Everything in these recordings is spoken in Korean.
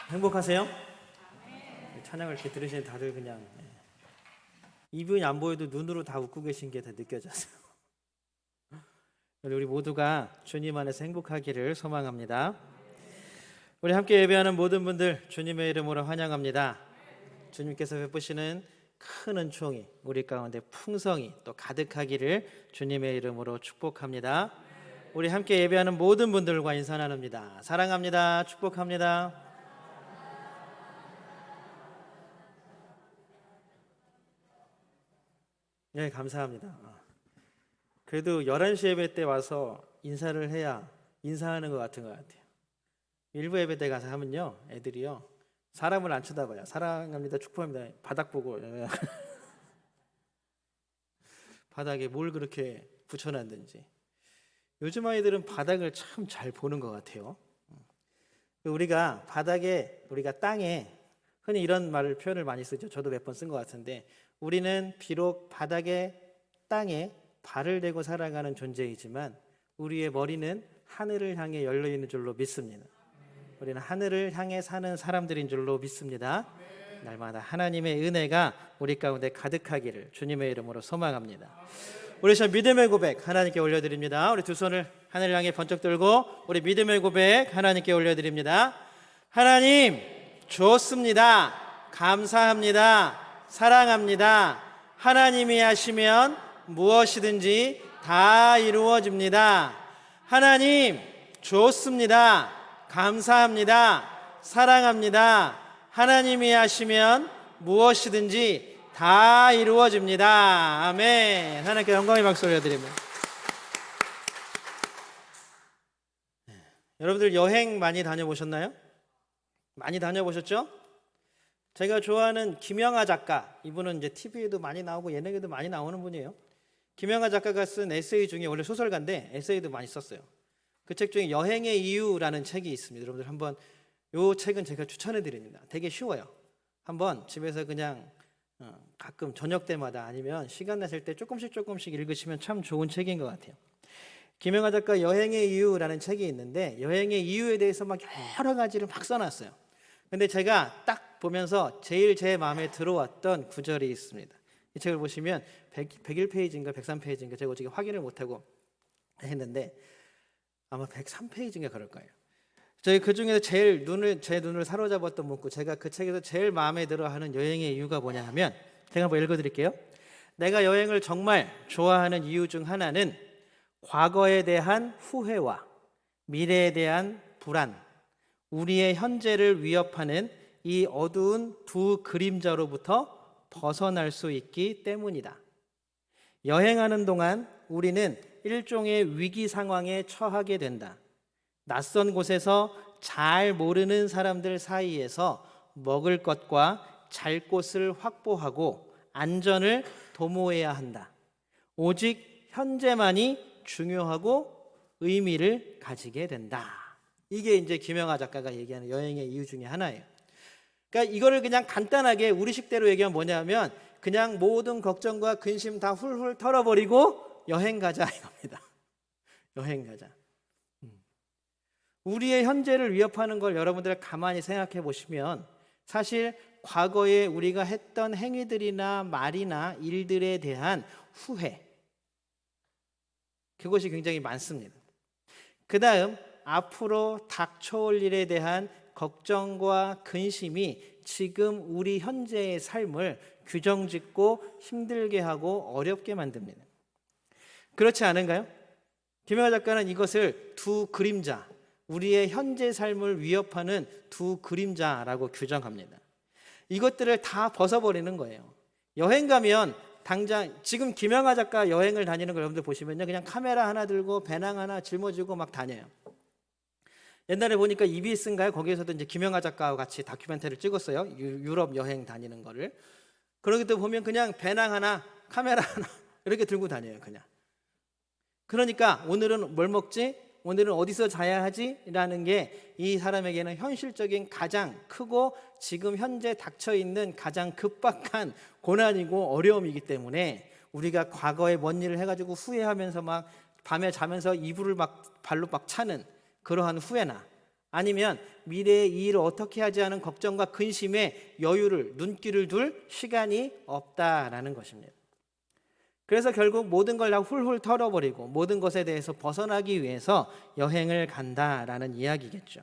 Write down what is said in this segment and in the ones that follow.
행복하세요? 찬양을 이렇게 들으시는 다들 그냥 입이 안 보여도 눈으로 다 웃고 계신 게 다 느껴져서 우리 모두가 주님 안에서 행복하기를 소망합니다. 우리 함께 예배하는 모든 분들 주님의 이름으로 환영합니다. 주님께서 베푸시는 큰 은총이 우리 가운데 풍성히 또 가득하기를 주님의 이름으로 축복합니다. 우리 함께 예배하는 모든 분들과 인사 나눕니다. 사랑합니다. 축복합니다. 네, 감사합니다. 그래도 11시 예배 때 와서 인사를 해야 인사하는 것 같은 것 같아요. 일부 예배 때 가서 하면요, 애들이요, 사람을 안 쳐다봐요. 사랑합니다, 축복합니다, 바닥 보고 바닥에 뭘 그렇게 붙여놨는지. 요즘 아이들은 바닥을 참 잘 보는 것 같아요. 우리가 바닥에, 우리가 땅에, 흔히 이런 말을 표현을 많이 쓰죠. 저도 몇 번 쓴 것 같은데, 우리는 비록 바닥에, 땅에 발을 대고 살아가는 존재이지만 우리의 머리는 하늘을 향해 열려 있는 줄로 믿습니다. 우리는 하늘을 향해 사는 사람들인 줄로 믿습니다. 날마다 하나님의 은혜가 우리 가운데 가득하기를 주님의 이름으로 소망합니다. 우리 저 믿음의 고백 하나님께 올려드립니다. 우리 두 손을 하늘을 향해 번쩍 들고 우리 믿음의 고백 하나님께 올려드립니다. 하나님 좋습니다. 감사합니다. 사랑합니다. 하나님이 하시면 무엇이든지 다 이루어집니다. 하나님 좋습니다. 감사합니다. 사랑합니다. 하나님이 하시면 무엇이든지 다 이루어집니다. 아멘. 하나님께 영광의 박수 올려드립니다. 여러분들 여행 많이 다녀보셨나요? 많이 다녀보셨죠? 제가 좋아하는 김영하 작가, 이분은 이제 TV에도 많이 나오고 예능에도 많이 나오는 분이에요. 김영하 작가가 쓴 에세이 중에, 원래 소설가인데 에세이도 많이 썼어요. 그 책 중에 여행의 이유라는 책이 있습니다. 여러분들 한번, 이 책은 제가 추천해 드립니다. 되게 쉬워요. 한번 집에서 그냥 가끔 저녁 때마다 아니면 시간 나실 때 조금씩 읽으시면 참 좋은 책인 것 같아요. 김영하 작가 여행의 이유라는 책이 있는데, 여행의 이유에 대해서 막 여러 가지를 막 써놨어요. 근데 제가 딱 보면서 제일 제 마음에 들어왔던 구절이 있습니다. 이 책을 보시면 101페이지인가 103페이지인가 제가 어떻게 확인을 못하고 했는데 아마 103페이지인가 그럴 거예요. 저희 그 중에서 제일 제 눈을 사로잡았던 문구, 제가 그 책에서 제일 마음에 들어하는 여행의 이유가 뭐냐 하면, 제가 한번 읽어드릴게요. 내가 여행을 정말 좋아하는 이유 중 하나는 과거에 대한 후회와 미래에 대한 불안, 우리의 현재를 위협하는 이 어두운 두 그림자로부터 벗어날 수 있기 때문이다. 여행하는 동안 우리는 일종의 위기 상황에 처하게 된다. 낯선 곳에서 잘 모르는 사람들 사이에서 먹을 것과 잘 곳을 확보하고 안전을 도모해야 한다. 오직 현재만이 중요하고 의미를 가지게 된다. 이게 이제 김영하 작가가 얘기하는 여행의 이유 중에 하나예요. 그러니까 이거를 그냥 간단하게 우리식대로 얘기하면 뭐냐면, 그냥 모든 걱정과 근심 다 훌훌 털어버리고 여행 가자 이겁니다. 여행 가자. 우리의 현재를 위협하는 걸 여러분들 가만히 생각해 보시면, 사실 과거에 우리가 했던 행위들이나 말이나 일들에 대한 후회, 그것이 굉장히 많습니다. 그 다음 앞으로 닥쳐올 일에 대한 걱정과 근심이 지금 우리 현재의 삶을 규정짓고 힘들게 하고 어렵게 만듭니다. 그렇지 않은가요? 김영하 작가는 이것을 두 그림자, 우리의 현재 삶을 위협하는 두 그림자라고 규정합니다. 이것들을 다 벗어버리는 거예요. 여행 가면 당장 지금 김영하 작가 여행을 다니는 걸 여러분들 보시면요, 그냥 카메라 하나 들고 배낭 하나 짊어지고 막 다녀요. 옛날에 보니까 EBS인가요? 거기에서도 이제 김영하 작가와 같이 다큐멘터리를 찍었어요. 유럽 여행 다니는 거를. 그러기 때 보면 그냥 배낭 하나, 카메라 하나 이렇게 들고 다녀요, 그냥. 그러니까 오늘은 뭘 먹지? 오늘은 어디서 자야 하지? 라는 게 이 사람에게는 현실적인 가장 크고 지금 현재 닥쳐있는 가장 급박한 고난이고 어려움이기 때문에, 우리가 과거에 뭔 일을 해가지고 후회하면서 막 밤에 자면서 이불을 막 발로 막 차는 그러한 후회나 아니면 미래의 이 일을 어떻게 하지 하는 걱정과 근심에 여유를, 눈길을 둘 시간이 없다라는 것입니다. 그래서 결국 모든 걸 다 훌훌 털어버리고 모든 것에 대해서 벗어나기 위해서 여행을 간다라는 이야기겠죠.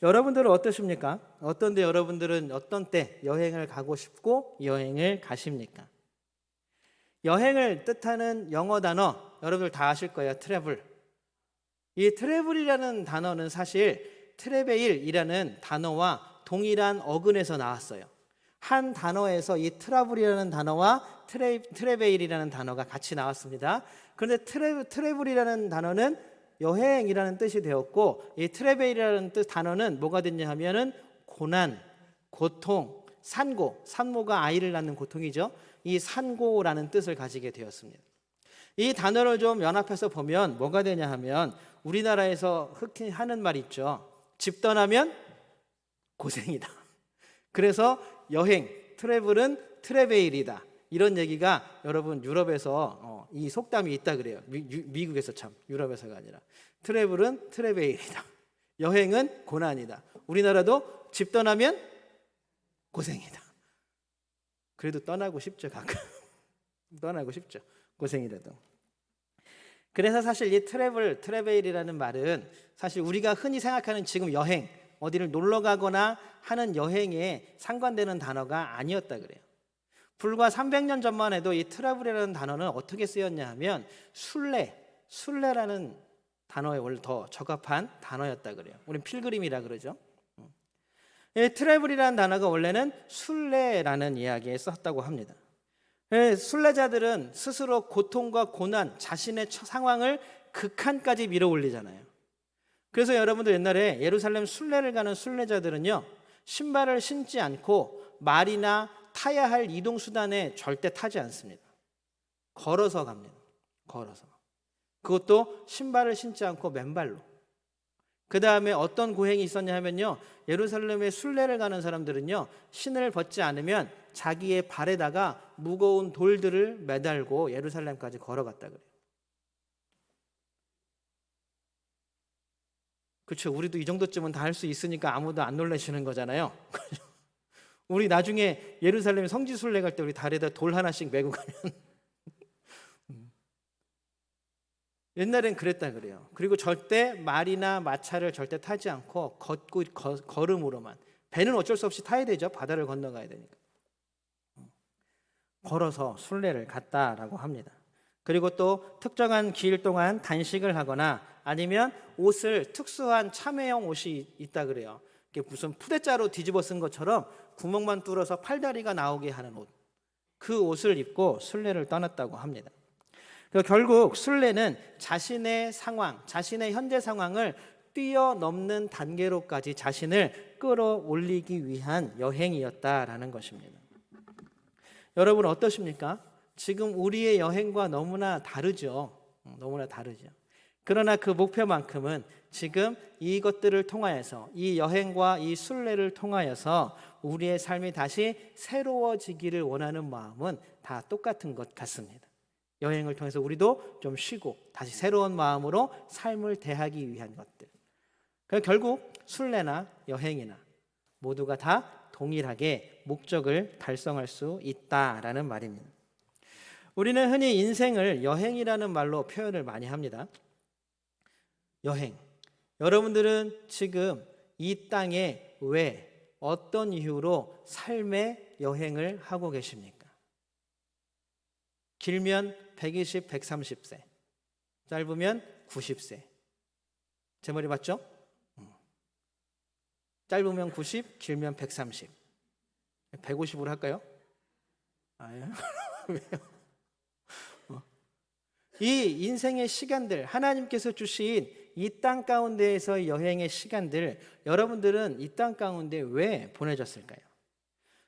여러분들은 어떠십니까? 어떤데 여러분들은 어떤 때 여행을 가고 싶고 여행을 가십니까? 여행을 뜻하는 영어 단어 여러분들 다 아실 거예요. 트래블. 이 트래블이라는 단어는 사실 트래베일이라는 단어와 동일한 어근에서 나왔어요. 한 단어에서 이 트러블이라는 단어와 트래베일이라는 단어가 같이 나왔습니다. 그런데 트래블이라는 단어는 여행이라는 뜻이 되었고, 이 트래베일이라는 단어는 뭐가 됐냐 하면은 고난, 고통, 산고, 산모가 아이를 낳는 고통이죠. 이 산고라는 뜻을 가지게 되었습니다. 이 단어를 좀 연합해서 보면 뭐가 되냐 하면 우리나라에서 흔히 하는 말 있죠. 집 떠나면 고생이다. 그래서 여행, 트래블은 트래베일이다. 이런 얘기가 여러분 유럽에서 이 속담이 있다 그래요. 미국에서 참, 유럽에서가 아니라. 트래블은 트래베일이다. 여행은 고난이다. 우리나라도 집 떠나면 고생이다. 그래도 떠나고 싶죠, 가끔. 떠나고 싶죠. 고생이라도. 그래서 사실 이 트래베일이라는 말은 사실 우리가 흔히 생각하는 지금 여행, 어디를 놀러 가거나 하는 여행에 상관되는 단어가 아니었다 그래요. 불과 300년 전만 해도 이 트래블이라는 단어는 어떻게 쓰였냐 하면 순례라는 단어에 원래 더 적합한 단어였다 그래요. 우리는 필그림이라 그러죠. 이 트래블이라는 단어가 원래는 순례라는 이야기에 썼다고 합니다. 순례자들은 스스로 고통과 고난, 자신의 상황을 극한까지 밀어올리잖아요. 그래서 여러분들 옛날에 예루살렘 순례를 가는 순례자들은요, 신발을 신지 않고 말이나 타야 할 이동수단에 절대 타지 않습니다. 걸어서 갑니다. 걸어서. 그것도 신발을 신지 않고 맨발로. 그 다음에 어떤 고행이 있었냐 하면요, 예루살렘에 순례를 가는 사람들은요, 신을 벗지 않으면 자기의 발에다가 무거운 돌들을 매달고 예루살렘까지 걸어갔다 그래요. 그렇죠. 우리도 이 정도쯤은 다 할 수 있으니까 아무도 안 놀라시는 거잖아요. 우리 나중에 예루살렘 성지 순례 갈 때 우리 다리에다 돌 하나씩 메고 가면 옛날엔 그랬다 그래요. 그리고 절대 말이나 마차를 절대 타지 않고 걸음으로만. 배는 어쩔 수 없이 타야 되죠. 바다를 건너가야 되니까. 걸어서 순례를 갔다라고 합니다. 그리고 또 특정한 기일 동안 단식을 하거나 아니면 옷을 특수한 참외형 옷이 있다 그래요. 이게 무슨 푸대자로 뒤집어 쓴 것처럼 구멍만 뚫어서 팔다리가 나오게 하는 옷. 그 옷을 입고 순례를 떠났다고 합니다. 결국 순례는 자신의 상황, 자신의 현재 상황을 뛰어넘는 단계로까지 자신을 끌어올리기 위한 여행이었다라는 것입니다. 여러분 어떠십니까? 지금 우리의 여행과 너무나 다르죠. 너무나 다르죠. 그러나 그 목표만큼은 지금 이것들을 통하여서 이 여행과 이 순례를 통하여서 우리의 삶이 다시 새로워지기를 원하는 마음은 다 똑같은 것 같습니다. 여행을 통해서 우리도 좀 쉬고 다시 새로운 마음으로 삶을 대하기 위한 것들. 결국 순례나 여행이나 모두가 다 동일하게 목적을 달성할 수 있다라는 말입니다. 우리는 흔히 인생을 여행이라는 말로 표현을 많이 합니다. 여행. 여러분들은 지금 이 땅에 왜, 어떤 이유로 삶의 여행을 하고 계십니까? 길면 120, 130세, 짧으면 90세. 제 말이 맞죠? 짧으면 90, 길면 130. 150으로 할까요? 아니요. 왜요? 이 인생의 시간들, 하나님께서 주신 이 땅 가운데에서의 여행의 시간들, 여러분들은 이 땅 가운데 왜 보내졌을까요?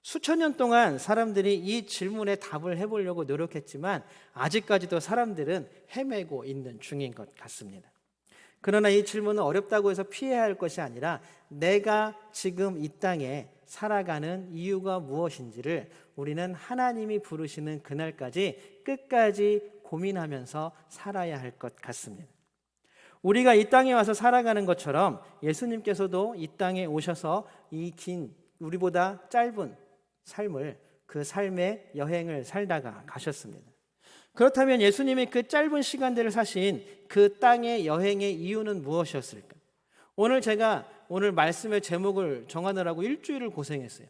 수천 년 동안 사람들이 이 질문에 답을 해보려고 노력했지만 아직까지도 사람들은 헤매고 있는 중인 것 같습니다. 그러나 이 질문은 어렵다고 해서 피해야 할 것이 아니라 내가 지금 이 땅에 살아가는 이유가 무엇인지를 우리는 하나님이 부르시는 그날까지 끝까지 고민하면서 살아야 할 것 같습니다. 우리가 이 땅에 와서 살아가는 것처럼 예수님께서도 이 땅에 오셔서 이 긴 우리보다 짧은 삶을 그 삶의 여행을 살다가 가셨습니다. 그렇다면 예수님이 그 짧은 시간들을 사신 그 땅의 여행의 이유는 무엇이었을까? 제가 오늘 말씀의 제목을 정하느라고 일주일을 고생했어요.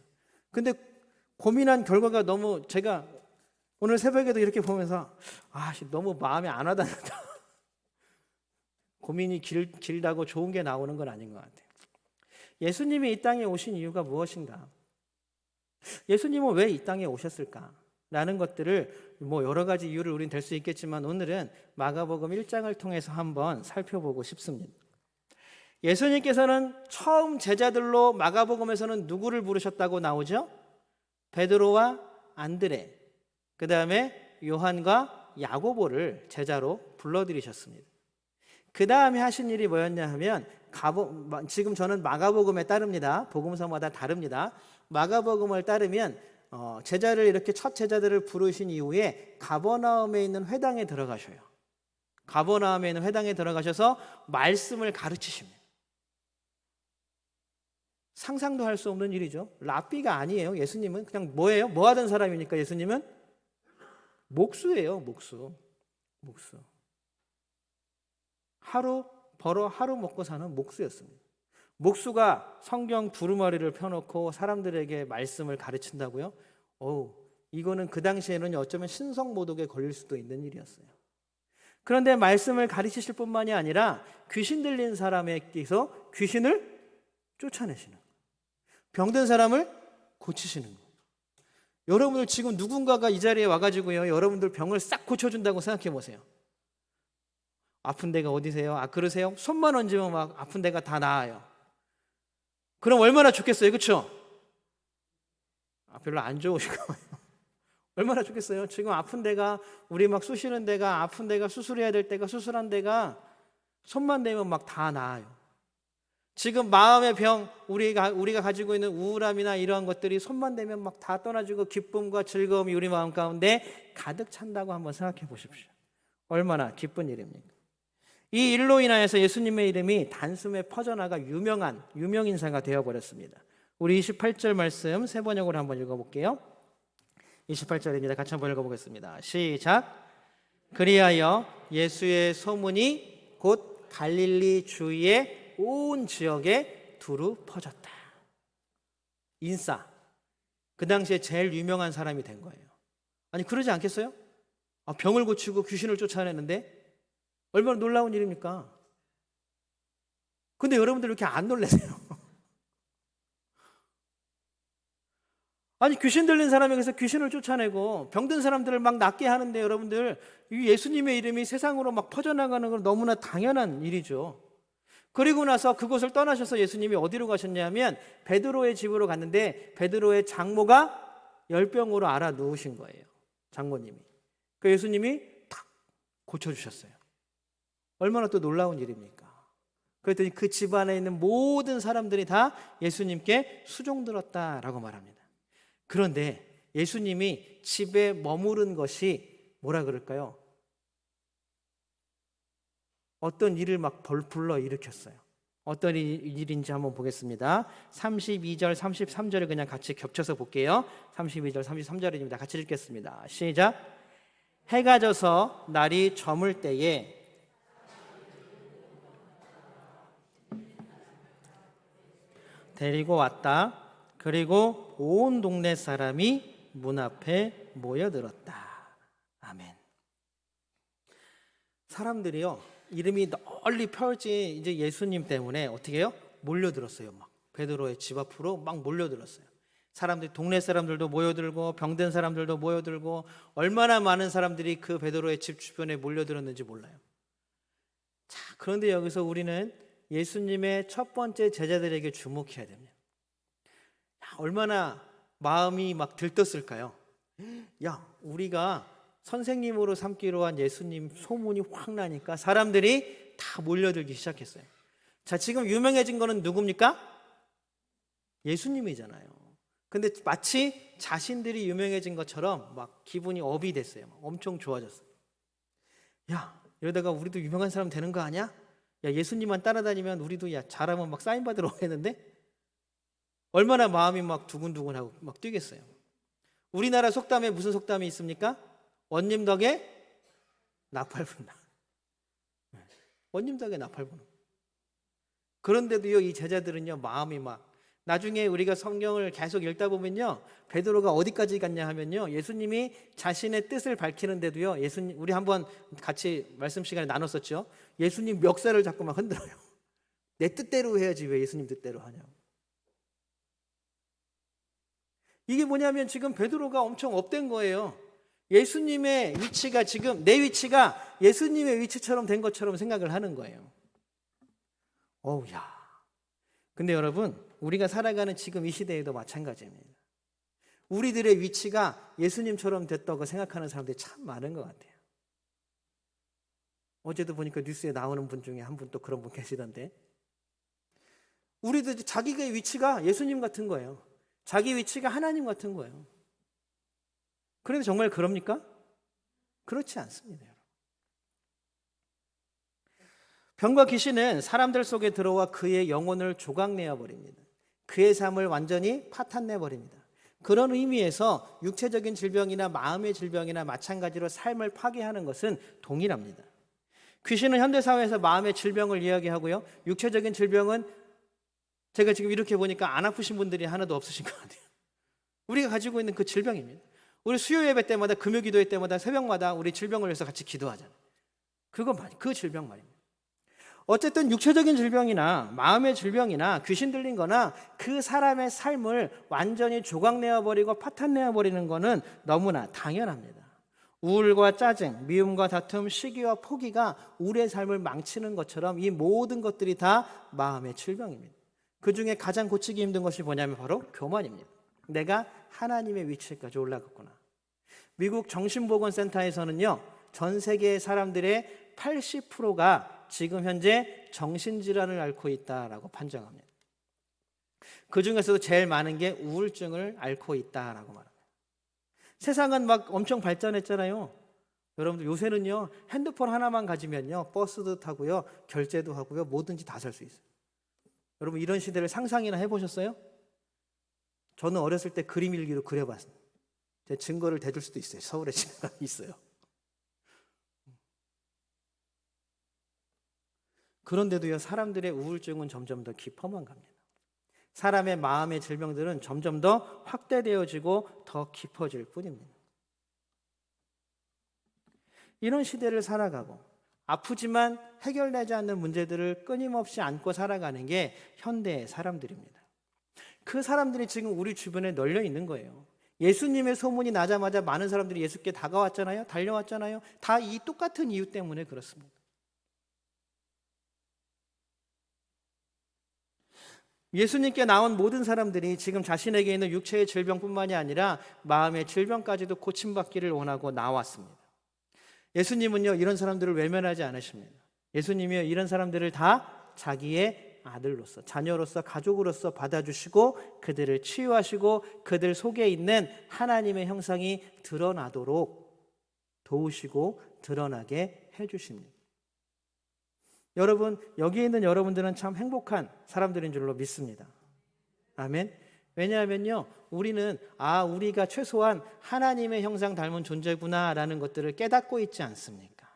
근데 고민한 결과가 너무 제가 오늘 새벽에도 이렇게 보면서 너무 마음에 안 와닿는다. 고민이 길다고 좋은 게 나오는 건 아닌 것 같아요. 예수님이 이 땅에 오신 이유가 무엇인가? 예수님은 왜 이 땅에 오셨을까? 라는 것들을 여러 가지 이유를 우리는 될 수 있겠지만 오늘은 마가복음 1장을 통해서 한번 살펴보고 싶습니다. 예수님께서는 처음 제자들로 마가복음에서는 누구를 부르셨다고 나오죠? 베드로와 안드레, 그 다음에 요한과 야고보를 제자로 불러들이셨습니다. 그 다음에 하신 일이 뭐였냐 하면 지금 저는 마가복음에 따릅니다. 복음서마다 다릅니다. 마가복음을 따르면 제자를 이렇게 첫 제자들을 부르신 이후에 가버나움에 있는 회당에 들어가셔요. 가버나움에 있는 회당에 들어가셔서 말씀을 가르치십니다. 상상도 할 수 없는 일이죠. 랍비가 아니에요. 예수님은 그냥 뭐예요? 뭐 하던 사람이니까 예수님은 목수예요. 목수. 하루 벌어 하루 먹고 사는 목수였습니다. 목수가 성경 두루마리를 펴놓고 사람들에게 말씀을 가르친다고요? 이거는 그 당시에는 어쩌면 신성모독에 걸릴 수도 있는 일이었어요. 그런데 말씀을 가르치실 뿐만이 아니라 귀신 들린 사람에게서 귀신을 쫓아내시는 거예요. 병든 사람을 고치시는 거예요. 여러분들 지금 누군가가 이 자리에 와가지고요, 여러분들 병을 싹 고쳐준다고 생각해 보세요. 아픈 데가 어디세요? 그러세요? 손만 얹으면 막 아픈 데가 다 나아요. 그럼 얼마나 좋겠어요, 그렇죠? 별로 안 좋으실 거예요. 얼마나 좋겠어요. 지금 아픈 데가 우리 막 쑤시는 데가 아픈 데가 수술해야 될 데가 수술한 데가 손만 대면 막 다 나아요. 지금 마음의 병 우리가 가지고 있는 우울함이나 이러한 것들이 손만 대면 막 다 떠나지고 기쁨과 즐거움이 우리 마음 가운데 가득 찬다고 한번 생각해 보십시오. 얼마나 기쁜 일입니까? 이 일로 인하여서 예수님의 이름이 단숨에 퍼져나가 유명 인사가 되어버렸습니다. 우리 28절 말씀 세 번역으로 한번 읽어볼게요. 28절입니다. 같이 한번 읽어보겠습니다. 시작. 그리하여 예수의 소문이 곧 갈릴리 주위의 온 지역에 두루 퍼졌다. 인싸. 그 당시에 제일 유명한 사람이 된 거예요. 아니 그러지 않겠어요? 병을 고치고 귀신을 쫓아내는데 얼마나 놀라운 일입니까? 근데 여러분들 왜 이렇게 안 놀라세요? 아니 귀신 들린 사람에게서 귀신을 쫓아내고 병든 사람들을 막 낫게 하는데 여러분들 이 예수님의 이름이 세상으로 막 퍼져나가는 건 너무나 당연한 일이죠. 그리고 나서 그곳을 떠나셔서 예수님이 어디로 가셨냐면 베드로의 집으로 갔는데 베드로의 장모가 열병으로 앓아 누우신 거예요. 장모님이. 그 예수님이 탁 고쳐주셨어요. 얼마나 또 놀라운 일입니까? 그랬더니 그 집안에 있는 모든 사람들이 다 예수님께 수종들었다라고 말합니다. 그런데 예수님이 집에 머무른 것이 뭐라 그럴까요? 어떤 일을 막 불러 일으켰어요. 어떤 일인지 한번 보겠습니다. 32절, 33절을 그냥 같이 겹쳐서 볼게요. 32절, 33절입니다. 같이 읽겠습니다. 시작. 해가 져서 날이 저물 때에 데리고 왔다. 그리고 온 동네 사람이 문 앞에 모여들었다. 아멘. 사람들이요, 이름이 널리 펴진 이제 예수님 때문에 어떻게 해요? 몰려들었어요. 막 베드로의 집 앞으로 막 몰려들었어요. 사람들이, 동네 사람들도 모여들고 병든 사람들도 모여들고 얼마나 많은 사람들이 그 베드로의 집 주변에 몰려들었는지 몰라요. 자, 그런데 여기서 우리는 예수님의 첫 번째 제자들에게 주목해야 됩니다. 얼마나 마음이 막 들떴을까요? 우리가 선생님으로 삼기로 한 예수님 소문이 확 나니까 사람들이 다 몰려들기 시작했어요. 자, 지금 유명해진 거는 누굽니까? 예수님이잖아요. 근데 마치 자신들이 유명해진 것처럼 막 기분이 업이 됐어요. 엄청 좋아졌어요. 이러다가 우리도 유명한 사람 되는 거 아니야? 야, 예수님만 따라다니면 우리도 야 잘하면 막 사인 받으러 오겠는데 얼마나 마음이 막 두근두근하고 막 뛰겠어요. 우리나라 속담에 무슨 속담이 있습니까? 원님 덕에 나팔분다. 원님 덕에 나팔분다. 그런데도요, 이 제자들은요, 마음이 막 나중에 우리가 성경을 계속 읽다 보면요, 베드로가 어디까지 갔냐 하면요, 예수님이 자신의 뜻을 밝히는데도요, 예수님, 우리 한번 같이 말씀 시간에 나눴었죠. 예수님 멱살을 잡고 막 흔들어요. 내 뜻대로 해야지 왜 예수님 뜻대로 하냐고. 이게 뭐냐면 지금 베드로가 엄청 업된 거예요. 예수님의 위치가 지금 내 위치가 예수님의 위치처럼 된 것처럼 생각을 하는 거예요. 어우야. 근데 여러분, 우리가 살아가는 지금 이 시대에도 마찬가지입니다. 우리들의 위치가 예수님처럼 됐다고 생각하는 사람들이 참 많은 것 같아요. 어제도 보니까 뉴스에 나오는 분 중에 한 분 또 그런 분 계시던데, 우리도 자기의 위치가 예수님 같은 거예요. 자기 위치가 하나님 같은 거예요. 그런데 정말 그럽니까? 그렇지 않습니다. 병과 귀신은 사람들 속에 들어와 그의 영혼을 조각내어 버립니다. 그의 삶을 완전히 파탄내 버립니다. 그런 의미에서 육체적인 질병이나 마음의 질병이나 마찬가지로 삶을 파괴하는 것은 동일합니다. 귀신은 현대사회에서 마음의 질병을 이야기하고요, 육체적인 질병은 제가 지금 이렇게 보니까 안 아프신 분들이 하나도 없으신 것 같아요. 우리가 가지고 있는 그 질병입니다. 우리 수요 예배 때마다, 금요 기도회 때마다, 새벽마다 우리 질병을 위해서 같이 기도하잖아요. 그 질병 말입니다. 어쨌든 육체적인 질병이나 마음의 질병이나 귀신 들린 거나 그 사람의 삶을 완전히 조각내어버리고 파탄내어버리는 거는 너무나 당연합니다. 우울과 짜증, 미움과 다툼, 시기와 포기가 우리의 삶을 망치는 것처럼 이 모든 것들이 다 마음의 질병입니다. 그 중에 가장 고치기 힘든 것이 뭐냐면 바로 교만입니다. 내가 하나님의 위치까지 올라갔구나. 미국 정신보건센터에서는요, 전 세계 사람들의 80%가 지금 현재 정신질환을 앓고 있다라고 판정합니다. 그 중에서도 제일 많은 게 우울증을 앓고 있다라고 말합니다. 세상은 막 엄청 발전했잖아요. 여러분들 요새는요, 핸드폰 하나만 가지면요, 버스도 타고요, 결제도 하고요, 뭐든지 다 살 수 있어요. 여러분 이런 시대를 상상이나 해보셨어요? 저는 어렸을 때 그림 일기로 그려봤어요. 제 증거를 대줄 수도 있어요. 서울에 집에 있어요. 그런데도요, 사람들의 우울증은 점점 더 깊어만 갑니다. 사람의 마음의 질병들은 점점 더 확대되어지고 더 깊어질 뿐입니다. 이런 시대를 살아가고 아프지만 해결되지 않는 문제들을 끊임없이 안고 살아가는 게 현대의 사람들입니다. 그 사람들이 지금 우리 주변에 널려 있는 거예요. 예수님의 소문이 나자마자 많은 사람들이 예수께 다가왔잖아요. 달려왔잖아요. 다 이 똑같은 이유 때문에 그렇습니다. 예수님께 나온 모든 사람들이 지금 자신에게 있는 육체의 질병뿐만이 아니라 마음의 질병까지도 고침받기를 원하고 나왔습니다. 예수님은요, 이런 사람들을 외면하지 않으십니다. 예수님이요, 이런 사람들을 다 자기의 아들로서, 자녀로서, 가족으로서 받아주시고 그들을 치유하시고 그들 속에 있는 하나님의 형상이 드러나도록 도우시고 드러나게 해주십니다. 여러분, 여기에 있는 여러분들은 참 행복한 사람들인 줄로 믿습니다. 아멘. 왜냐하면요, 우리는 우리가 최소한 하나님의 형상 닮은 존재구나라는 것들을 깨닫고 있지 않습니까?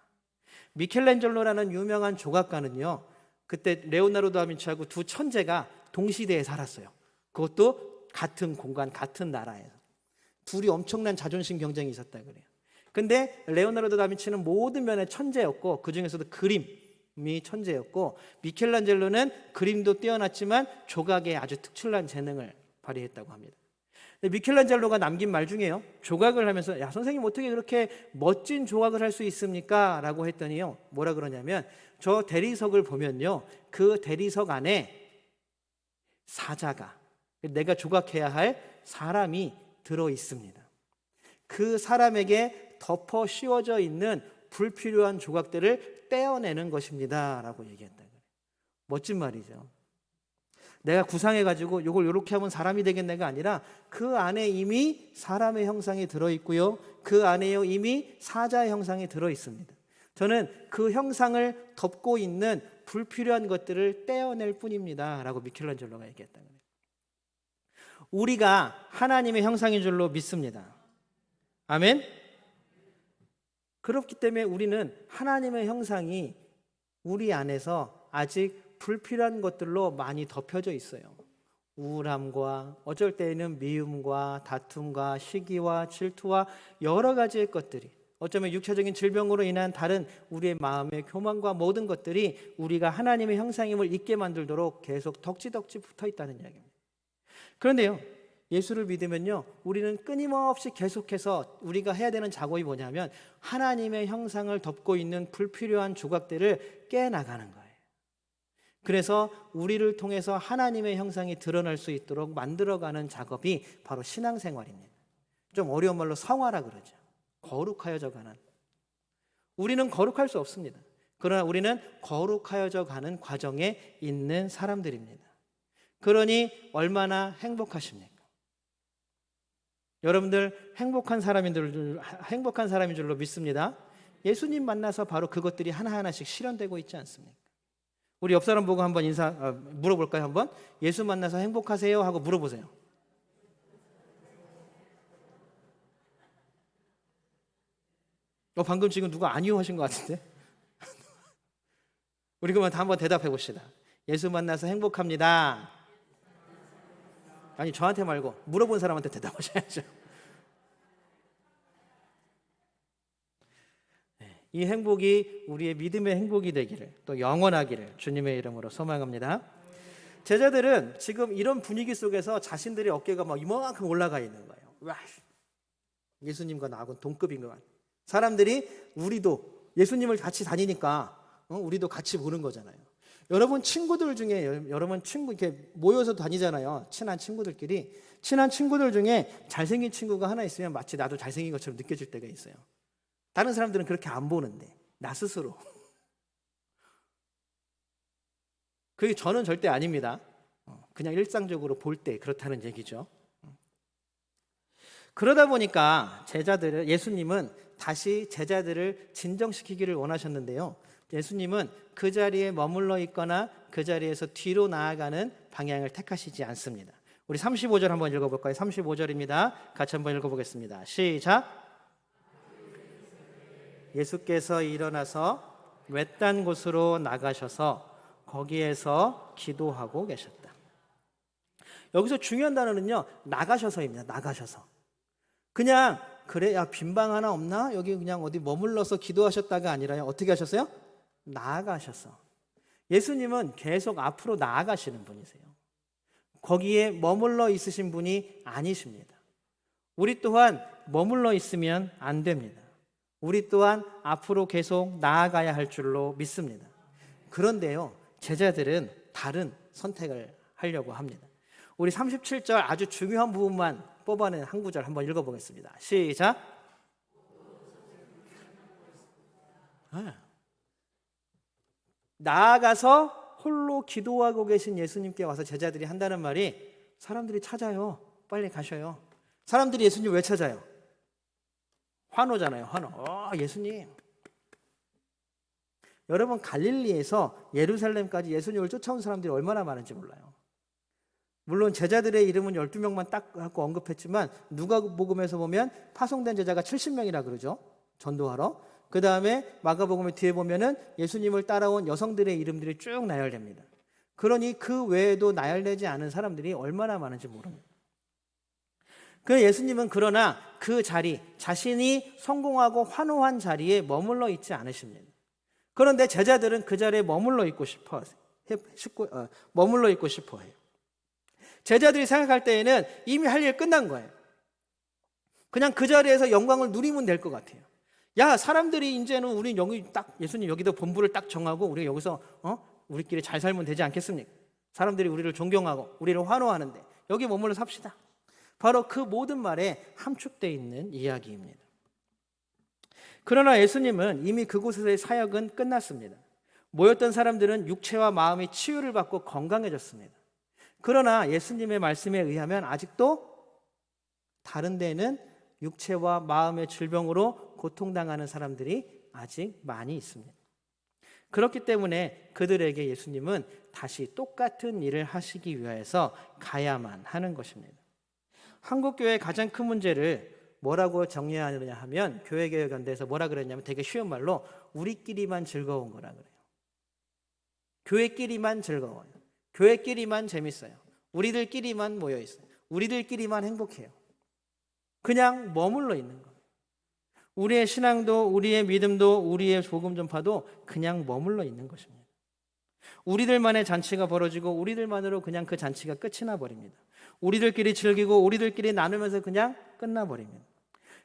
미켈란젤로라는 유명한 조각가는요, 그때 레오나르도 다빈치하고 두 천재가 동시대에 살았어요. 그것도 같은 공간, 같은 나라에서. 둘이 엄청난 자존심 경쟁이 있었다 그래요. 근데 레오나르도 다빈치는 모든 면에 천재였고 그 중에서도 그림이 천재였고, 미켈란젤로는 그림도 뛰어났지만 조각에 아주 특출난 재능을 발휘했다고 합니다. 미켈란젤로가 남긴 말 중에요, 조각을 하면서 야 선생님 어떻게 그렇게 멋진 조각을 할 수 있습니까? 라고 했더니요, 뭐라 그러냐면 저 대리석을 보면요, 그 대리석 안에 사자가, 내가 조각해야 할 사람이 들어 있습니다. 그 사람에게 덮어 씌워져 있는 불필요한 조각들을 떼어내는 것입니다 라고 얘기했다. 멋진 말이죠. 내가 구상해가지고 이걸 이렇게 하면 사람이 되겠네가 아니라 그 안에 이미 사람의 형상이 들어있고요, 그 안에요 이미 사자의 형상이 들어있습니다. 저는 그 형상을 덮고 있는 불필요한 것들을 떼어낼 뿐입니다 라고 미켈란젤로가 얘기했다. 우리가 하나님의 형상인 줄로 믿습니다. 아멘. 그렇기 때문에 우리는 하나님의 형상이 우리 안에서 아직 불필요한 것들로 많이 덮여져 있어요. 우울함과 어쩔 때에는 미움과 다툼과 시기와 질투와 여러 가지의 것들이, 어쩌면 육체적인 질병으로 인한 다른 우리의 마음의 교만과 모든 것들이 우리가 하나님의 형상임을 잊게 만들도록 계속 덕지덕지 붙어 있다는 이야기입니다. 그런데요, 예수를 믿으면요, 우리는 끊임없이 계속해서 우리가 해야 되는 작업이 뭐냐면 하나님의 형상을 덮고 있는 불필요한 조각들을 깨나가는 거예요. 그래서 우리를 통해서 하나님의 형상이 드러날 수 있도록 만들어가는 작업이 바로 신앙생활입니다. 좀 어려운 말로 성화라 그러죠. 거룩하여져 가는. 우리는 거룩할 수 없습니다. 그러나 우리는 거룩하여져 가는 과정에 있는 사람들입니다. 그러니 얼마나 행복하십니까? 여러분들 행복한 사람인 줄로 믿습니다. 예수님 만나서 바로 그것들이 하나하나씩 실현되고 있지 않습니까? 우리 옆 사람 보고 한번 물어볼까요? 한번 예수 만나서 행복하세요? 하고 물어보세요. 방금 지금 누가 아니요 하신 것 같은데? 우리 그러면 한번 대답해 봅시다. 예수 만나서 행복합니다. 아니 저한테 말고 물어본 사람한테 대답하셔야죠. 이 행복이 우리의 믿음의 행복이 되기를, 또 영원하기를 주님의 이름으로 소망합니다. 제자들은 지금 이런 분위기 속에서 자신들의 어깨가 막 이만큼 올라가 있는 거예요. 와, 예수님과 나하고는 동급인 것 같아요. 사람들이 우리도 예수님을 같이 다니니까 우리도 같이 보는 거잖아요. 여러분 친구들 중에 이렇게 모여서 다니잖아요. 친한 친구들 중에 잘생긴 친구가 하나 있으면 마치 나도 잘생긴 것처럼 느껴질 때가 있어요. 다른 사람들은 그렇게 안 보는데 나 스스로. 그게 저는 절대 아닙니다. 그냥 일상적으로 볼 때 그렇다는 얘기죠. 그러다 보니까 예수님은 다시 제자들을 진정시키기를 원하셨는데요. 예수님은 그 자리에 머물러 있거나 그 자리에서 뒤로 나아가는 방향을 택하시지 않습니다. 우리 35절 한번 읽어볼까요? 35절입니다. 같이 한번 읽어보겠습니다. 시작. 예수께서 일어나서 외딴 곳으로 나가셔서 거기에서 기도하고 계셨다. 여기서 중요한 단어는요, 나가셔서입니다. 나가셔서. 그냥 그래, 야 빈방 하나 없나? 여기 그냥 어디 머물러서 기도하셨다가 아니라요. 어떻게 하셨어요? 나아가셔서. 예수님은 계속 앞으로 나아가시는 분이세요. 거기에 머물러 있으신 분이 아니십니다. 우리 또한 머물러 있으면 안 됩니다. 우리 또한 앞으로 계속 나아가야 할 줄로 믿습니다. 그런데요, 제자들은 다른 선택을 하려고 합니다. 우리 37절 아주 중요한 부분만 뽑아낸 한 구절 한번 읽어보겠습니다. 시작. 나아가서 홀로 기도하고 계신 예수님께 와서 제자들이 한다는 말이, 사람들이 찾아요. 빨리 가셔요. 사람들이 예수님 왜 찾아요? 환호잖아요. 환호. 예수님. 여러분 갈릴리에서 예루살렘까지 예수님을 쫓아온 사람들이 얼마나 많은지 몰라요. 물론 제자들의 이름은 12명만 딱 하고 언급했지만 누가복음에서 보면 파송된 제자가 70명이라 그러죠. 전도하러. 그 다음에 마가복음의 뒤에 보면은 예수님을 따라온 여성들의 이름들이 쭉 나열됩니다. 그러니 그 외에도 나열되지 않은 사람들이 얼마나 많은지 모릅니다. 그 예수님은 그러나 그 자리, 자신이 성공하고 환호한 자리에 머물러 있지 않으십니다. 그런데 제자들은 그 자리에 머물러 있고 싶어 해요. 제자들이 생각할 때에는 이미 할 일 끝난 거예요. 그냥 그 자리에서 영광을 누리면 될 것 같아요. 야, 사람들이 이제는 우리 여기 딱 예수님 여기도 본부를 딱 정하고 우리 여기서 우리끼리 잘 살면 되지 않겠습니까? 사람들이 우리를 존경하고 우리를 환호하는데 여기 머물러 삽시다. 바로 그 모든 말에 함축되어 있는 이야기입니다. 그러나 예수님은 이미 그곳에서의 사역은 끝났습니다. 모였던 사람들은 육체와 마음이 치유를 받고 건강해졌습니다. 그러나 예수님의 말씀에 의하면 아직도 다른 데는 육체와 마음의 질병으로 고통당하는 사람들이 아직 많이 있습니다. 그렇기 때문에 그들에게 예수님은 다시 똑같은 일을 하시기 위해서 가야만 하는 것입니다. 한국교회의 가장 큰 문제를 뭐라고 정리하느냐 하면, 교회개혁연대에서 뭐라 그랬냐면 되게 쉬운 말로 우리끼리만 즐거운 거라 그래요. 교회끼리만 즐거워요. 교회끼리만 재밌어요. 우리들끼리만 모여 있어요. 우리들끼리만 행복해요. 그냥 머물러 있는 거예요. 우리의 신앙도, 우리의 믿음도, 우리의 복음 전파도 그냥 머물러 있는 것입니다. 우리들만의 잔치가 벌어지고 우리들만으로 그냥 그 잔치가 끝이 나버립니다. 우리들끼리 즐기고 우리들끼리 나누면서 그냥 끝나버립니다.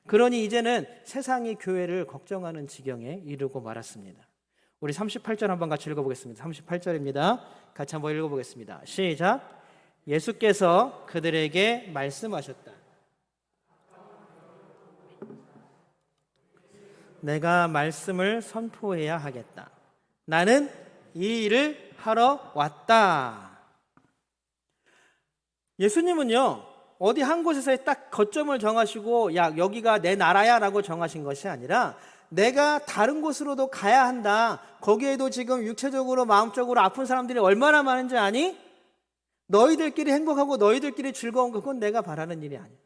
그러니 이제는 세상이 교회를 걱정하는 지경에 이르고 말았습니다. 우리 38절 한번 같이 읽어보겠습니다. 38절입니다. 같이 한번 읽어보겠습니다. 시작. 예수께서 그들에게 말씀하셨다. 내가 말씀을 선포해야 하겠다. 나는 이 일을 하러 왔다. 예수님은요, 어디 한 곳에서 딱 거점을 정하시고 야, 여기가 내 나라야 라고 정하신 것이 아니라 내가 다른 곳으로도 가야 한다. 거기에도 지금 육체적으로 마음적으로 아픈 사람들이 얼마나 많은지 아니? 너희들끼리 행복하고 너희들끼리 즐거운 거, 그건 내가 바라는 일이 아니야.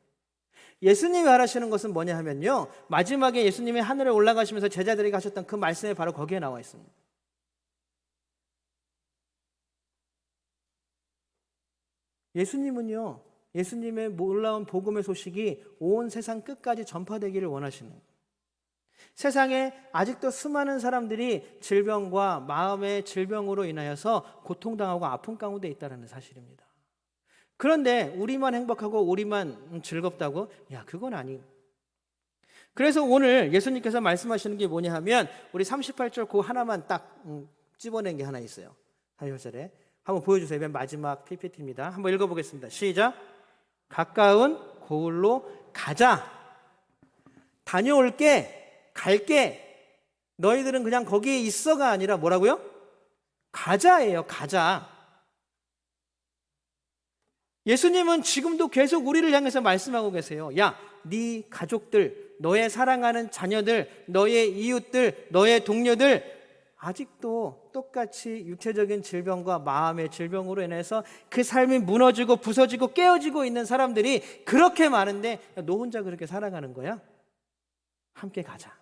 예수님이 바라시는 것은 뭐냐 하면요, 마지막에 예수님이 하늘에 올라가시면서 제자들에게 하셨던 그 말씀이 바로 거기에 나와 있습니다. 예수님은요, 예수님의 놀라운 복음의 소식이 온 세상 끝까지 전파되기를 원하시는 거예요. 세상에 아직도 수많은 사람들이 질병과 마음의 질병으로 인하여서 고통당하고 아픔 가운데 있다는 사실입니다. 그런데 우리만 행복하고 우리만 즐겁다고? 야, 그건 아니에요. 그래서 오늘 예수님께서 말씀하시는 게 뭐냐 하면 우리 38절 그 하나만 딱 집어낸 게 하나 있어요. 38절에 한번 보여주세요. 맨 마지막 PPT입니다. 한번 읽어보겠습니다. 시작. 가까운 고을로 가자. 다녀올게. 갈게. 너희들은 그냥 거기에 있어가 아니라 뭐라고요? 가자예요. 가자. 예수님은 지금도 계속 우리를 향해서 말씀하고 계세요. 야, 네 가족들, 너의 사랑하는 자녀들, 너의 이웃들, 너의 동료들 아직도 똑같이 육체적인 질병과 마음의 질병으로 인해서 그 삶이 무너지고 부서지고 깨어지고 있는 사람들이 그렇게 많은데, 야, 너 혼자 그렇게 살아가는 거야? 함께 가자.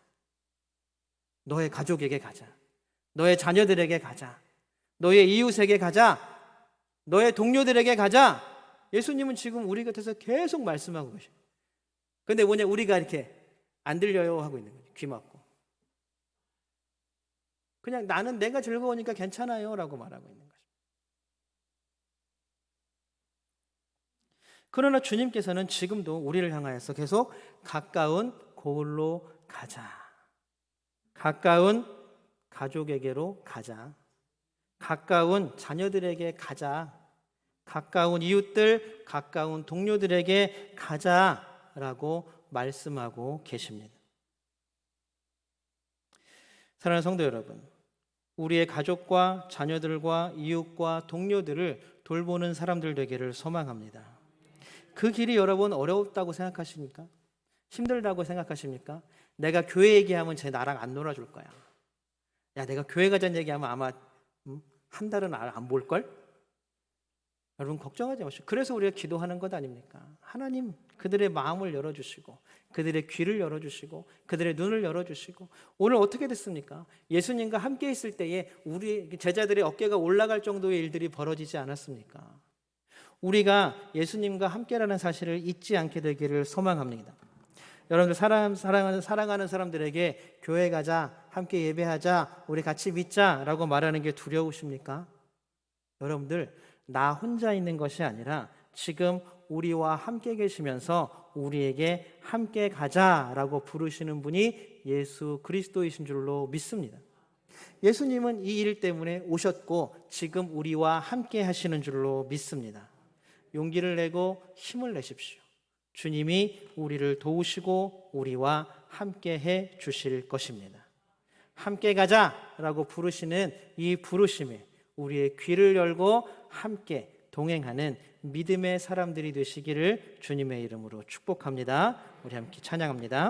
너의 가족에게 가자. 너의 자녀들에게 가자. 너의 이웃에게 가자. 너의 동료들에게 가자. 예수님은 지금 우리 곁에서 계속 말씀하고 계셔요. 그런데 뭐냐, 우리가 이렇게 안 들려요 하고 있는 거죠. 귀 막고. 그냥 나는 내가 즐거우니까 괜찮아요 라고 말하고 있는 거죠. 그러나 주님께서는 지금도 우리를 향하여서 계속 가까운 고을로 가자. 가까운 가족에게로 가자. 가까운 자녀들에게 가자. 가까운 이웃들, 가까운 동료들에게 가자라고 말씀하고 계십니다. 사랑하는 성도 여러분, 우리의 가족과 자녀들과 이웃과 동료들을 돌보는 사람들 되기를 소망합니다. 그 길이 여러분 어렵다고 생각하십니까? 힘들다고 생각하십니까? 내가 교회 얘기하면 쟤 나랑 안 놀아줄 거야. 야, 내가 교회 가자는 얘기하면 아마 한 달은 안 볼걸? 여러분 걱정하지 마시고, 그래서 우리가 기도하는 것 아닙니까? 하나님 그들의 마음을 열어주시고 그들의 귀를 열어주시고 그들의 눈을 열어주시고, 오늘 어떻게 됐습니까? 예수님과 함께 있을 때에 우리 제자들의 어깨가 올라갈 정도의 일들이 벌어지지 않았습니까? 우리가 예수님과 함께라는 사실을 잊지 않게 되기를 소망합니다. 여러분들 사랑하는 사람들에게 교회 가자, 함께 예배하자, 우리 같이 믿자라고 말하는 게 두려우십니까? 여러분들 나 혼자 있는 것이 아니라 지금 우리와 함께 계시면서 우리에게 함께 가자라고 부르시는 분이 예수 그리스도이신 줄로 믿습니다. 예수님은 이 일 때문에 오셨고 지금 우리와 함께 하시는 줄로 믿습니다. 용기를 내고 힘을 내십시오. 주님이 우리를 도우시고 우리와 함께 해 주실 것입니다. 함께 가자라고 부르시는 이 부르심에 우리의 귀를 열고 함께 동행하는 믿음의 사람들이 되시기를 주님의 이름으로 축복합니다. 우리 함께 찬양합니다.